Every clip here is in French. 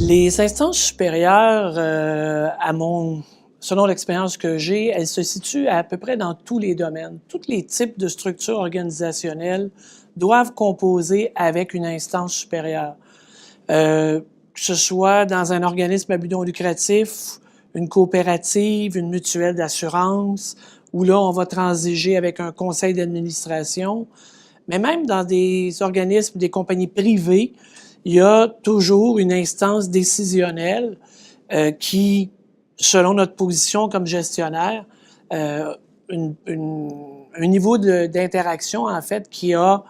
Les instances supérieures, selon l'expérience que j'ai, elles se situent à peu près dans tous les domaines. Tous les types de structures organisationnelles doivent composer avec une instance supérieure. Que ce soit dans un organisme à but non lucratif, une coopérative, une mutuelle d'assurance, où là, on va transiger avec un conseil d'administration. Mais même dans des organismes, des compagnies privées, il y a toujours une instance décisionnelle qui, selon notre position comme gestionnaire, un niveau d'interaction, en fait, qui a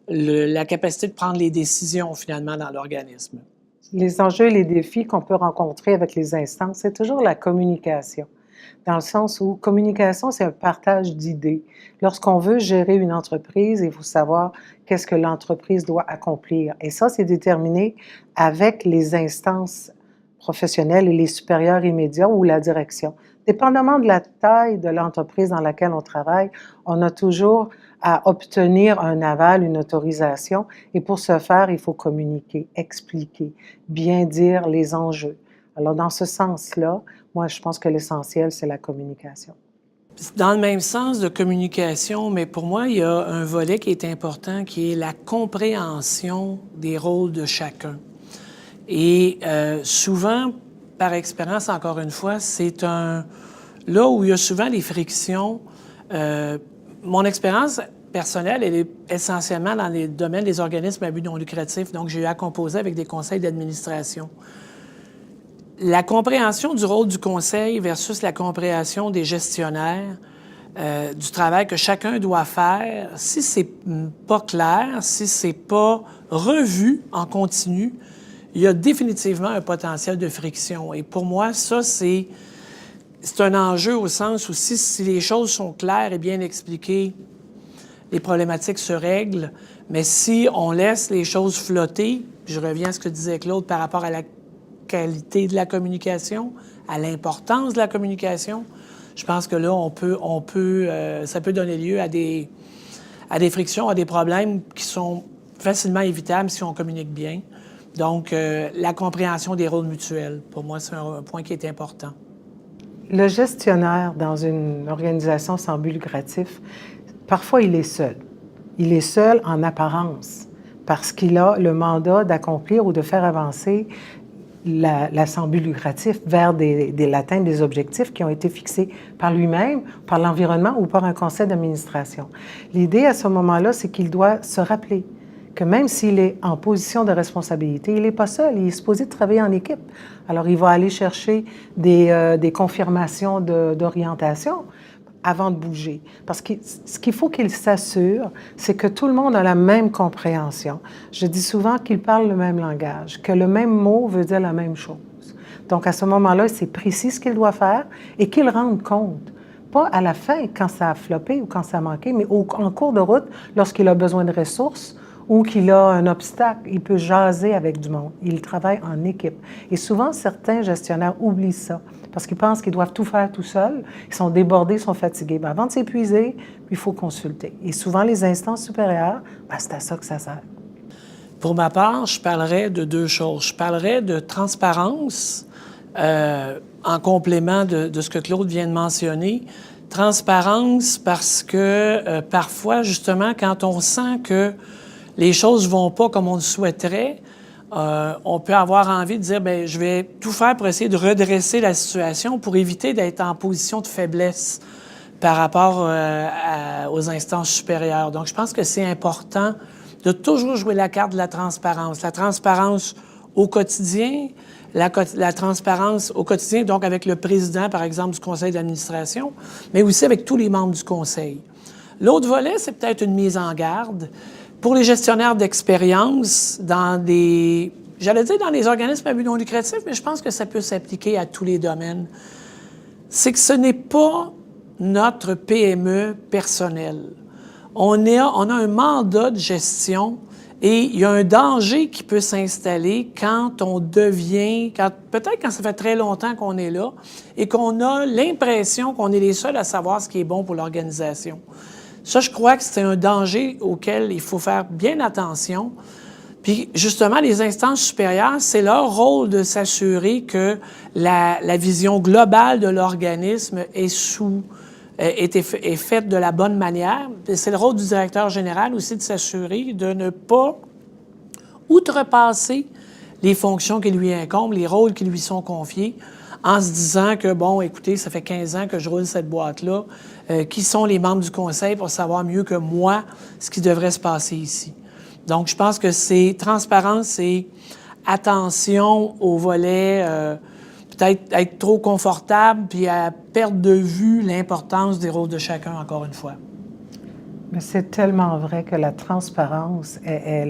la capacité de prendre les décisions, finalement, dans l'organisme. Les enjeux et les défis qu'on peut rencontrer avec les instances, c'est toujours la communication. Dans le sens où communication, c'est un partage d'idées. Lorsqu'on veut gérer une entreprise, il faut savoir qu'est-ce que l'entreprise doit accomplir. Et ça, c'est déterminé avec les instances professionnelles et les supérieurs immédiats ou la direction. Dépendamment de la taille de l'entreprise dans laquelle on travaille, on a toujours à obtenir un aval, une autorisation. Et pour ce faire, il faut communiquer, expliquer, bien dire les enjeux. Alors, dans ce sens-là, moi, je pense que l'essentiel, c'est la communication. Dans le même sens de communication, mais pour moi, il y a un volet qui est important, qui est la compréhension des rôles de chacun. Et souvent, par expérience, encore une fois, c'est là où il y a souvent des frictions. Mon expérience personnelle, elle est essentiellement dans les domaines des organismes à but non lucratif. Donc, j'ai eu à composer avec des conseils d'administration. La compréhension du rôle du conseil versus la compréhension des gestionnaires, du travail que chacun doit faire, si c'est pas clair, si c'est pas revu en continu, il y a définitivement un potentiel de friction. Et pour moi, ça, c'est un enjeu au sens où si les choses sont claires et bien expliquées, les problématiques se règlent. Mais si on laisse les choses flotter, puis je reviens à ce que disait Claude par rapport à la qualité de la communication, à l'importance de la communication, je pense que là, ça peut donner lieu à des frictions, à des problèmes qui sont facilement évitables si on communique bien. Donc, la compréhension des rôles mutuels, pour moi, c'est un point qui est important. Le gestionnaire dans une organisation sans but lucratif, parfois, il est seul. Il est seul en apparence parce qu'il a le mandat d'accomplir ou de faire avancer la sans but lucratif vers l'atteinte des objectifs qui ont été fixés par lui-même, par l'environnement ou par un conseil d'administration. L'idée à ce moment-là, c'est qu'il doit se rappeler que même s'il est en position de responsabilité, il n'est pas seul, il est supposé travailler en équipe. Alors, il va aller chercher des confirmations d'orientation avant de bouger. Parce que ce qu'il faut qu'il s'assure, c'est que tout le monde a la même compréhension. Je dis souvent qu'ils parlent le même langage, que le même mot veut dire la même chose. Donc, à ce moment-là, c'est précis ce qu'il doit faire et qu'il rende compte. Pas à la fin, quand ça a floppé ou quand ça a manqué, mais en cours de route, lorsqu'il a besoin de ressources ou qu'il a un obstacle, il peut jaser avec du monde. Il travaille en équipe. Et souvent, certains gestionnaires oublient ça parce qu'ils pensent qu'ils doivent tout faire tout seuls. Ils sont débordés, ils sont fatigués. Bien, avant de s'épuiser, il faut consulter. Et souvent, les instances supérieures, c'est à ça que ça sert. Pour ma part, je parlerais de deux choses. Je parlerais de transparence en complément de ce que Claude vient de mentionner. Transparence parce que parfois, justement, quand on sent que les choses ne vont pas comme on le souhaiterait, on peut avoir envie de dire, bien, je vais tout faire pour essayer de redresser la situation pour éviter d'être en position de faiblesse par rapport aux instances supérieures. Donc, je pense que c'est important de toujours jouer la carte de la transparence. La transparence au quotidien, la transparence au quotidien, donc avec le président, par exemple, du conseil d'administration, mais aussi avec tous les membres du conseil. L'autre volet, c'est peut-être une mise en garde. Pour les gestionnaires d'expérience, dans les organismes à but non lucratif, mais je pense que ça peut s'appliquer à tous les domaines, c'est que ce n'est pas notre PME personnel. On a un mandat de gestion et il y a un danger qui peut s'installer quand peut-être quand ça fait très longtemps qu'on est là et qu'on a l'impression qu'on est les seuls à savoir ce qui est bon pour l'organisation. Ça, je crois que c'est un danger auquel il faut faire bien attention Puis justement, les instances supérieures, c'est leur rôle de s'assurer que la vision globale de l'organisme est faite de la bonne manière. C'est le rôle du directeur général aussi de s'assurer de ne pas outrepasser les fonctions qui lui incombent, les rôles qui lui sont confiés, en se disant que, bon, écoutez, ça fait 15 ans que je roule cette boîte-là. Qui sont les membres du conseil pour savoir mieux que moi ce qui devrait se passer ici? Donc, je pense que c'est transparence et attention au volet, peut-être être trop confortable, puis à perdre de vue l'importance des rôles de chacun, encore une fois. Mais c'est tellement vrai que la transparence est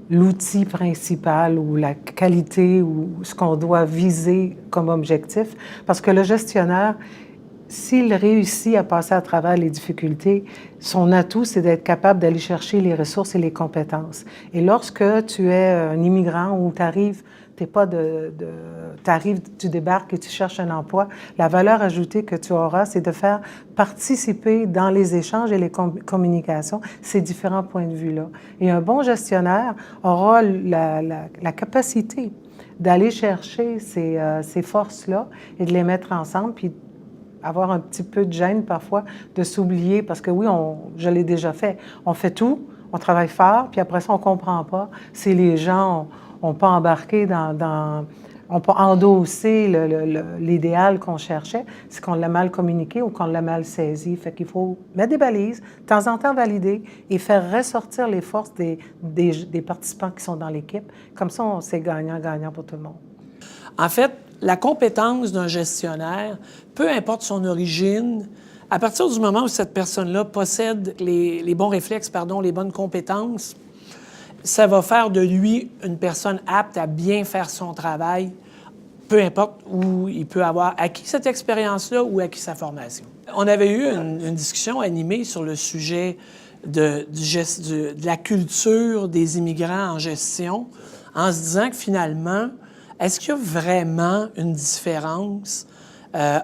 l'outil principal ou la qualité ou ce qu'on doit viser comme objectif. Parce que le gestionnaire, s'il réussit à passer à travers les difficultés, son atout, c'est d'être capable d'aller chercher les ressources et les compétences. Et lorsque tu es un immigrant ou tu arrives, tu débarques et tu cherches un emploi, la valeur ajoutée que tu auras, c'est de faire participer dans les échanges et les communications ces différents points de vue-là. Et un bon gestionnaire aura la capacité d'aller chercher ces forces-là et de les mettre ensemble, puis avoir un petit peu de gêne parfois de s'oublier, parce que oui, je l'ai déjà fait. On fait tout, on travaille fort, puis après ça, on ne comprend pas si les gens n'ont pas embarqué n'ont pas endossé l'idéal qu'on cherchait, c'est qu'on l'a mal communiqué ou qu'on l'a mal saisi. Fait qu'il faut mettre des balises, de temps en temps valider et faire ressortir les forces des participants qui sont dans l'équipe. Comme ça, c'est gagnant-gagnant pour tout le monde. En fait, la compétence d'un gestionnaire, peu importe son origine, à partir du moment où cette personne-là possède les bons réflexes, les bonnes compétences, ça va faire de lui une personne apte à bien faire son travail, peu importe où il peut avoir acquis cette expérience-là ou acquis sa formation. On avait eu une discussion animée sur le sujet de la culture des immigrants en gestion, en se disant que finalement, est-ce qu'il y a vraiment une différence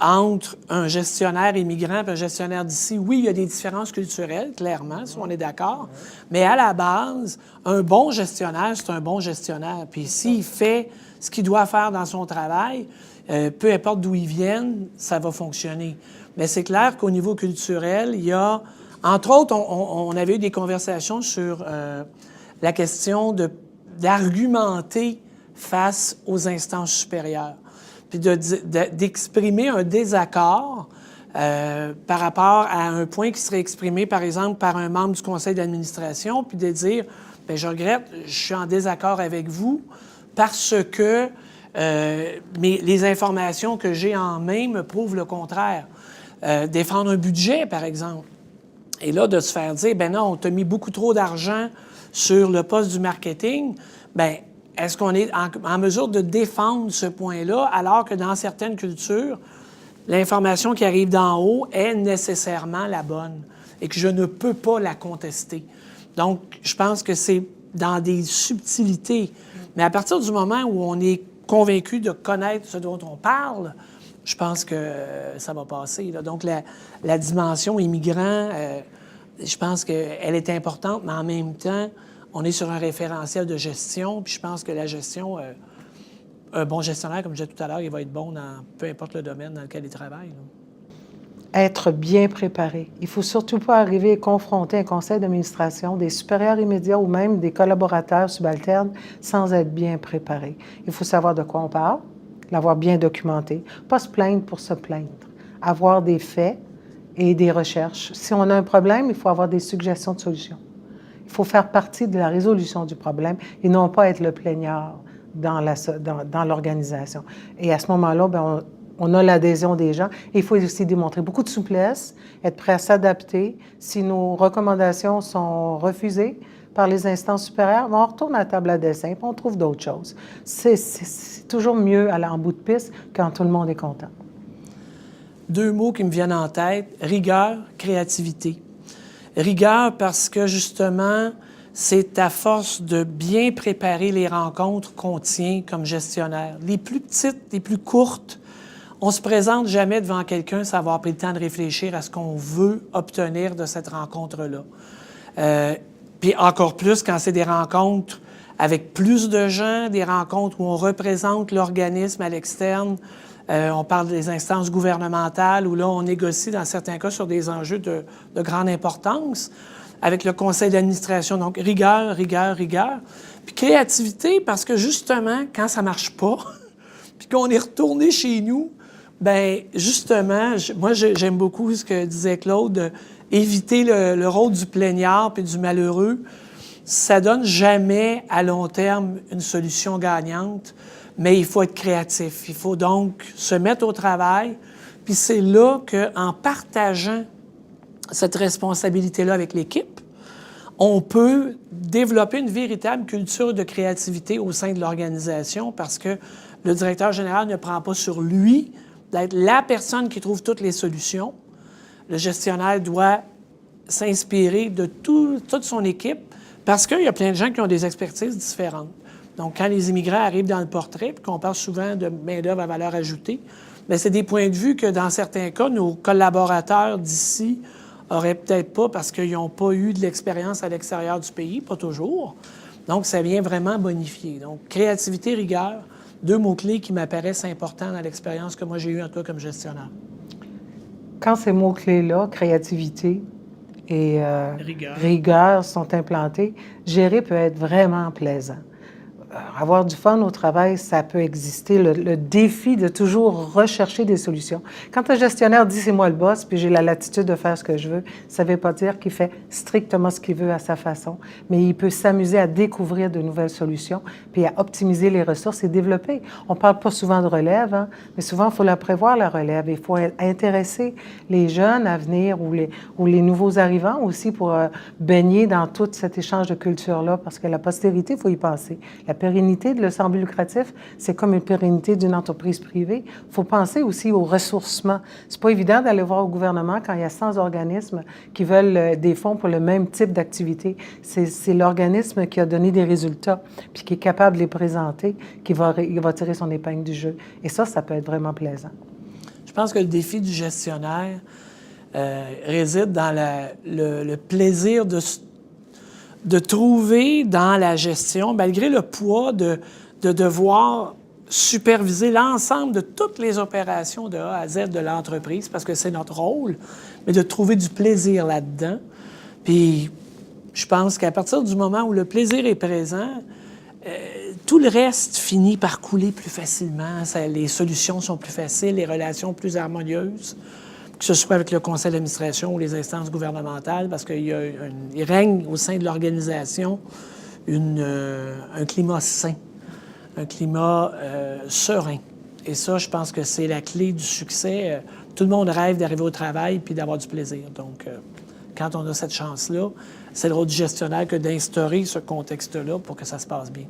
entre un gestionnaire immigrant et un gestionnaire d'ici? Oui, il y a des différences culturelles, clairement, si on est d'accord, mais à la base, un bon gestionnaire, c'est un bon gestionnaire. Puis s'il fait ce qu'il doit faire dans son travail, peu importe d'où il vienne, ça va fonctionner. Mais c'est clair qu'au niveau culturel, il y a... Entre autres, on avait eu des conversations sur la question d'argumenter face aux instances supérieures, puis d'exprimer un désaccord par rapport à un point qui serait exprimé, par exemple, par un membre du conseil d'administration, puis de dire, bien, je regrette, je suis en désaccord avec vous parce que les informations que j'ai en main me prouvent le contraire. Défendre un budget, par exemple. Et là, de se faire dire, ben non, on t'a mis beaucoup trop d'argent sur le poste du marketing, bien, est-ce qu'on est en mesure de défendre ce point-là, alors que dans certaines cultures, l'information qui arrive d'en haut est nécessairement la bonne et que je ne peux pas la contester. Donc, je pense que c'est dans des subtilités. Mais à partir du moment où on est convaincu de connaître ce dont on parle, je pense que ça va passer, là. Donc, la dimension immigrant, je pense qu'elle est importante, mais en même temps, on est sur un référentiel de gestion, puis je pense que la gestion, un bon gestionnaire, comme je disais tout à l'heure, il va être bon dans peu importe le domaine dans lequel il travaille, là. Être bien préparé. Il ne faut surtout pas arriver et confronter un conseil d'administration, des supérieurs immédiats ou même des collaborateurs subalternes sans être bien préparé. Il faut savoir de quoi on parle, l'avoir bien documenté, pas se plaindre pour se plaindre, avoir des faits et des recherches. Si on a un problème, il faut avoir des suggestions de solutions. Il faut faire partie de la résolution du problème et non pas être le plaignard dans l'organisation. Et à ce moment-là, bien, on a l'adhésion des gens. Et il faut aussi démontrer beaucoup de souplesse, être prêt à s'adapter. Si nos recommandations sont refusées par les instances supérieures, on retourne à la table à dessin et on trouve d'autres choses. C'est toujours mieux aller en bout de piste quand tout le monde est content. Deux mots qui me viennent en tête, rigueur, créativité. Rigueur parce que, justement, c'est à force de bien préparer les rencontres qu'on tient comme gestionnaire. Les plus petites, les plus courtes, on ne se présente jamais devant quelqu'un sans avoir pris le temps de réfléchir à ce qu'on veut obtenir de cette rencontre-là. Puis encore plus quand c'est des rencontres avec plus de gens, des rencontres où on représente l'organisme à l'externe. On parle des instances gouvernementales où là, on négocie dans certains cas sur des enjeux de grande importance avec le conseil d'administration. Donc, rigueur, rigueur, rigueur. Puis créativité, parce que justement, quand ça marche pas, puis qu'on est retourné chez nous, bien, justement, moi, j'aime beaucoup ce que disait Claude, éviter le rôle du plaignard puis du malheureux. Ça donne jamais, à long terme, une solution gagnante, mais il faut être créatif. Il faut donc se mettre au travail, puis c'est là qu'en partageant cette responsabilité-là avec l'équipe, on peut développer une véritable culture de créativité au sein de l'organisation parce que le directeur général ne prend pas sur lui d'être la personne qui trouve toutes les solutions. Le gestionnaire doit s'inspirer de toute son équipe parce qu'il y a plein de gens qui ont des expertises différentes. Donc, quand les immigrants arrivent dans le portrait, puis qu'on parle souvent de main-d'œuvre à valeur ajoutée, bien, c'est des points de vue que, dans certains cas, nos collaborateurs d'ici n'auraient peut-être pas parce qu'ils n'ont pas eu de l'expérience à l'extérieur du pays, pas toujours. Donc, ça vient vraiment bonifier. Donc, créativité, rigueur, deux mots-clés qui m'apparaissent importants dans l'expérience que moi j'ai eue en tout cas comme gestionnaire. Quand ces mots-clés-là, créativité et rigueur sont implantés, gérer peut être vraiment plaisant. Avoir du fun au travail, ça peut exister. Le défi de toujours rechercher des solutions. Quand un gestionnaire dit « c'est moi le boss, puis j'ai la latitude de faire ce que je veux », ça ne veut pas dire qu'il fait strictement ce qu'il veut à sa façon, mais il peut s'amuser à découvrir de nouvelles solutions, puis à optimiser les ressources et développer. On ne parle pas souvent de relève, hein, mais souvent, il faut la prévoir, la relève. Il faut intéresser les jeunes à venir ou les nouveaux arrivants aussi pour baigner dans tout cet échange de culture-là, parce que la postérité, il faut y penser. La pérennité de le sans but lucratif, c'est comme une pérennité d'une entreprise privée. Il faut penser aussi au ressourcement. C'est pas évident d'aller voir au gouvernement quand il y a 100 organismes qui veulent des fonds pour le même type d'activité. C'est l'organisme qui a donné des résultats puis qui est capable de les présenter, il va tirer son épingle du jeu. Et ça peut être vraiment plaisant. Je pense que le défi du gestionnaire réside dans le plaisir de trouver dans la gestion, malgré le poids de devoir superviser l'ensemble de toutes les opérations de A à Z de l'entreprise, parce que c'est notre rôle, mais de trouver du plaisir là-dedans. Puis, je pense qu'à partir du moment où le plaisir est présent, tout le reste finit par couler plus facilement. Les solutions sont plus faciles, les relations plus harmonieuses, que ce soit avec le conseil d'administration ou les instances gouvernementales, parce qu'il règne au sein de l'organisation un climat sain, un climat serein. Et ça, je pense que c'est la clé du succès. Tout le monde rêve d'arriver au travail puis d'avoir du plaisir. Donc, quand on a cette chance-là, c'est le rôle du gestionnaire que d'instaurer ce contexte-là pour que ça se passe bien.